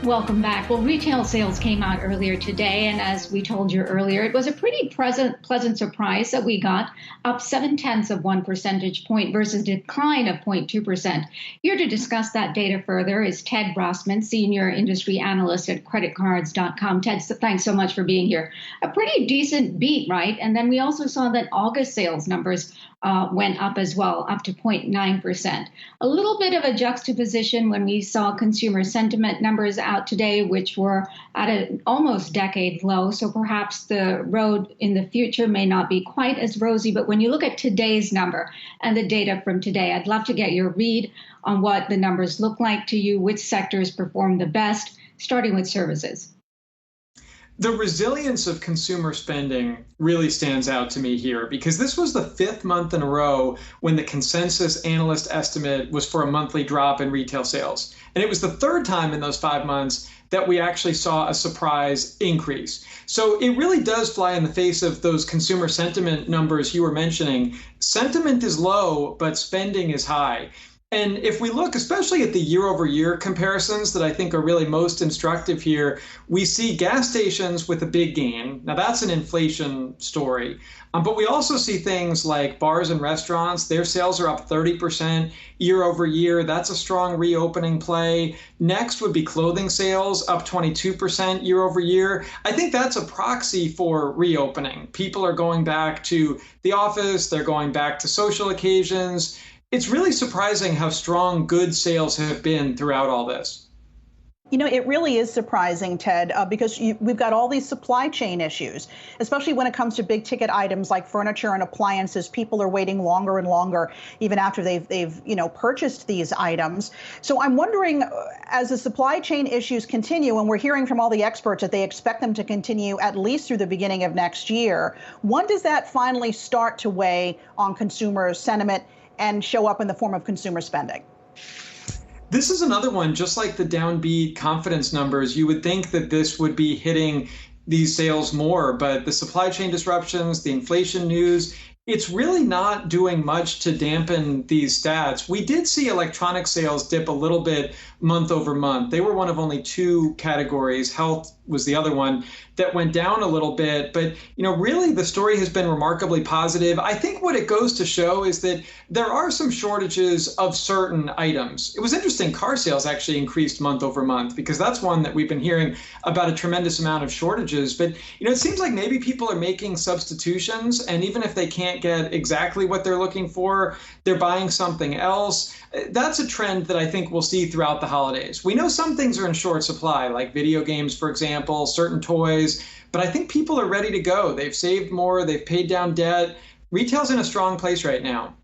Welcome back. Well, retail sales came out earlier today, and as we told you earlier, it was a pretty pleasant surprise that we got, up 0.7 percentage point versus a decline of 0.2%. Here to discuss that data further is Ted Rossman, Senior Industry Analyst at creditcards.com. Ted, thanks so much for being here. A pretty decent beat, right? And then we also saw that August sales numbers went up as well, up to 0.9%. A little bit of a juxtaposition when we saw consumer sentiment numbers out today, which were at an almost decade low. So perhaps the road in the future may not be quite as rosy. But when you look at today's number and the data from today, I'd love to get your read on what the numbers look like to you, which sectors perform the best, starting with services. The resilience of consumer spending really stands out to me here because this was the fifth month in a row when the consensus analyst estimate was for a monthly drop in retail sales. And it was the third time in those 5 months that we actually saw a surprise increase. So it really does fly in the face of those consumer sentiment numbers you were mentioning. Sentiment is low, but spending is high. And if we look especially at the year-over-year comparisons that I think are really most instructive here, we see gas stations with a big gain. Now that's an inflation story. But we also see things like bars and restaurants. Their sales are up 30% year over year. That's a strong reopening play. Next would be clothing sales, up 22% year over year. I think that's a proxy for reopening. People are going back to the office. They're going back to social occasions. It's really surprising how strong goods sales have been throughout all this. You know, it really is surprising, Ted, because we've got all these supply chain issues, especially when it comes to big ticket items like furniture and appliances. People are waiting longer and longer, even after they've purchased these items. So I'm wondering, as the supply chain issues continue, and we're hearing from all the experts that they expect them to continue at least through the beginning of next year, when does that finally start to weigh on consumer sentiment and show up in the form of consumer spending? This is another one, just like the downbeat confidence numbers, you would think that this would be hitting these sales more, but the supply chain disruptions, the inflation news, it's really not doing much to dampen these stats. We did see electronic sales dip a little bit month over month. They were one of only two categories. Health was the other one that went down a little bit. But, really the story has been remarkably positive. I think what it goes to show is that there are some shortages of certain items. It was interesting. Car sales actually increased month over month because that's one that we've been hearing about a tremendous amount of shortages. But, it seems like maybe people are making substitutions. And even if they can't get exactly what they're looking for, they're buying something else. That's a trend that I think we'll see throughout the holidays. We know some things are in short supply, like video games, for example, certain toys, but I think people are ready to go. They've saved more, they've paid down debt. Retail's in a strong place right now.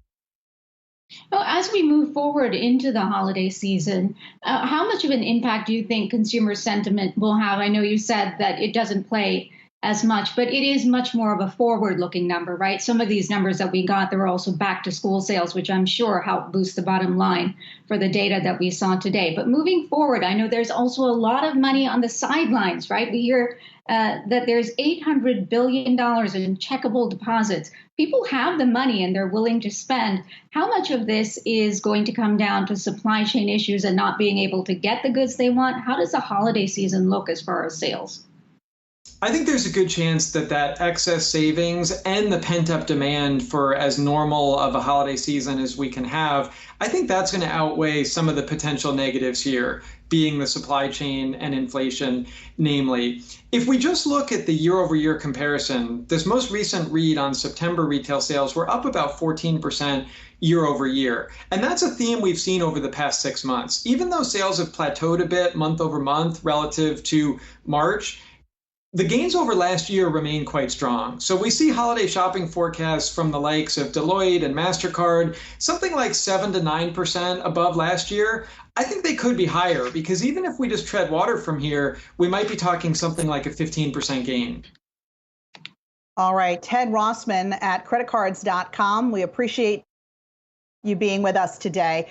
Well, as we move forward into the holiday season, how much of an impact do you think consumer sentiment will have? I know you said that it doesn't play as much, but it is much more of a forward-looking number, right? Some of these numbers that we got, there were also back-to-school sales, which I'm sure helped boost the bottom line for the data that we saw today. But moving forward, I know there's also a lot of money on the sidelines, right? We hear that there's $800 billion in checkable deposits. People have the money and they're willing to spend. How much of this is going to come down to supply chain issues and not being able to get the goods they want? How does the holiday season look as far as sales? I think there's a good chance that excess savings and the pent-up demand for as normal of a holiday season as we can have, I think that's going to outweigh some of the potential negatives here, being the supply chain and inflation, namely. If we just look at the year-over-year comparison, this most recent read on September retail sales were up about 14% year over year. And that's a theme we've seen over the past 6 months. Even though sales have plateaued a bit month over month relative to March, the gains over last year remain quite strong. So we see holiday shopping forecasts from the likes of Deloitte and MasterCard, something like 7 to 9% above last year. I think they could be higher because even if we just tread water from here, we might be talking something like a 15% gain. All right, Ted Rossman at creditcards.com. We appreciate you being with us today.